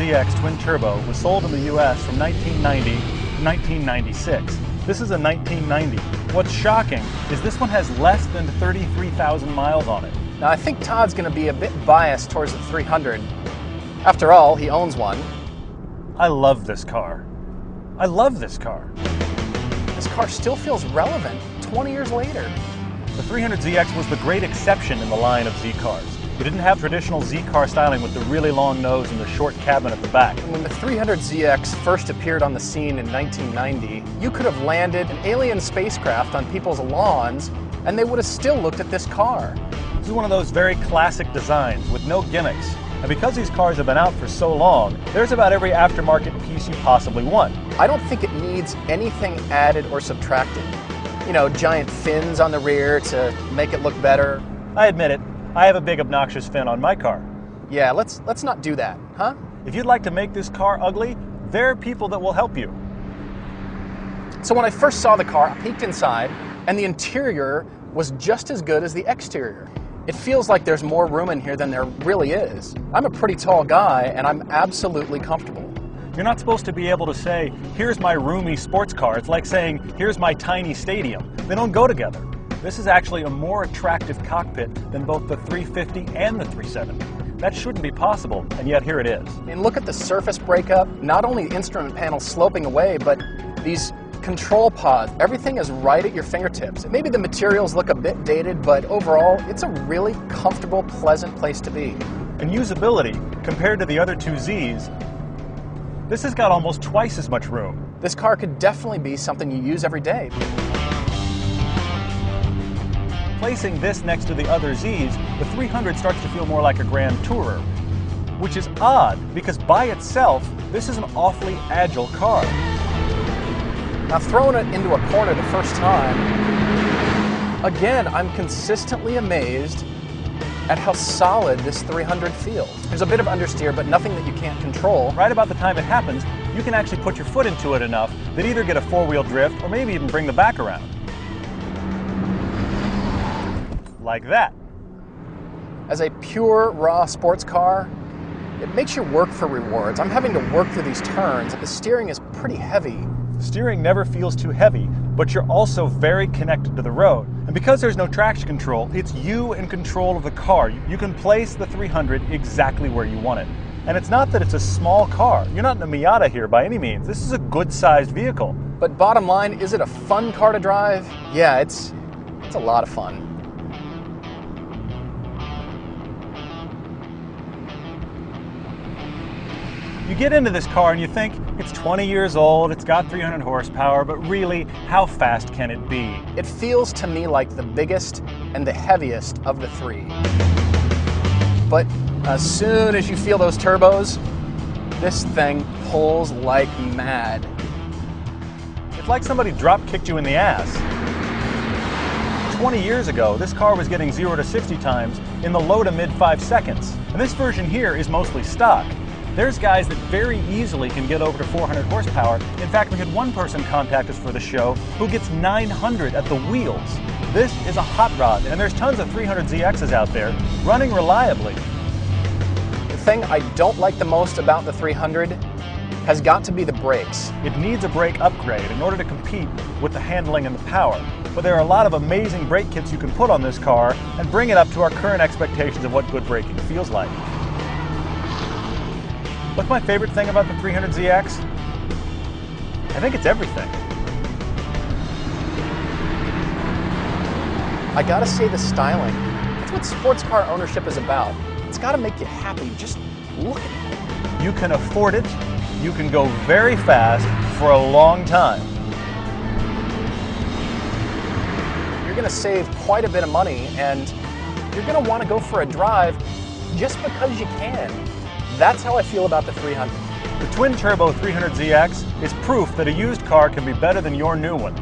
ZX Twin Turbo was sold in the US from 1990 to 1996. This is a 1990. What's shocking is this one has less than 33,000 miles on it. Now I think Todd's going to be a bit biased towards the 300. After all, he owns one. I love this car. I love this car. This car still feels relevant 20 years later. The 300ZX was the great exception in the line of Z cars. It didn't have traditional Z car styling with the really long nose and the short cabin at the back. When the 300ZX first appeared on the scene in 1990, you could have landed an alien spacecraft on people's lawns and they would have still looked at this car. This is one of those very classic designs with no gimmicks. And because these cars have been out for so long, there's about every aftermarket piece you possibly want. I don't think it needs anything added or subtracted. You know, giant fins on the rear to make it look better. I admit it, I have a big obnoxious fin on my car. Yeah, let's not do that, huh? If you'd like to make this car ugly, there are people that will help you. So when I first saw the car, I peeked inside, and the interior was just as good as the exterior. It feels like there's more room in here than there really is. I'm a pretty tall guy, and I'm absolutely comfortable. You're not supposed to be able to say, here's my roomy sports car. It's like saying, here's my tiny stadium. They don't go together. This is actually a more attractive cockpit than both the 350 and the 370. That shouldn't be possible, and yet here it is. And look at the surface breakup. Not only the instrument panel sloping away, but these control pods. Everything is right at your fingertips. Maybe the materials look a bit dated, but overall, it's a really comfortable, pleasant place to be. And usability, compared to the other two Zs, this has got almost twice as much room. This car could definitely be something you use every day. Placing this next to the other Zs, the 300 starts to feel more like a Grand Tourer, which is odd because by itself, this is an awfully agile car. Now throwing it into a corner the first time, again, I'm consistently amazed at how solid this 300 feels. There's a bit of understeer, but nothing that you can't control. Right about the time it happens, you can actually put your foot into it enough that either get a four-wheel drift or maybe even bring the back around. Like that. As a pure, raw sports car, it makes you work for rewards. I'm having to work through these turns, and the steering is pretty heavy. Steering never feels too heavy, but you're also very connected to the road. And because there's no traction control, it's you in control of the car. You can place the 300 exactly where you want it. And it's not that it's a small car. You're not in a Miata here by any means. This is a good-sized vehicle. But bottom line, is it a fun car to drive? Yeah, it's a lot of fun. You get into this car and you think, it's 20 years old, it's got 300 horsepower, but really, how fast can it be? It feels to me like the biggest and the heaviest of the three. But as soon as you feel those turbos, this thing pulls like mad. It's like somebody drop-kicked you in the ass. 20 years ago, this car was getting 0 to 60 times in the low to mid 5 seconds. And this version here is mostly stock. There's guys that very easily can get over to 400 horsepower. In fact, we had one person contact us for the show who gets 900 at the wheels. This is a hot rod, and there's tons of 300ZXs out there running reliably. The thing I don't like the most about the 300 has got to be the brakes. It needs a brake upgrade in order to compete with the handling and the power. But there are a lot of amazing brake kits you can put on this car and bring it up to our current expectations of what good braking feels like. What's my favorite thing about the 300ZX? I think it's everything. I gotta say the styling. That's what sports car ownership is about. It's gotta make you happy. Just look at it. You can afford it. You can go very fast for a long time. You're gonna save quite a bit of money, and you're gonna wanna go for a drive just because you can. That's how I feel about the 300. The twin-turbo 300ZX is proof that a used car can be better than your new one.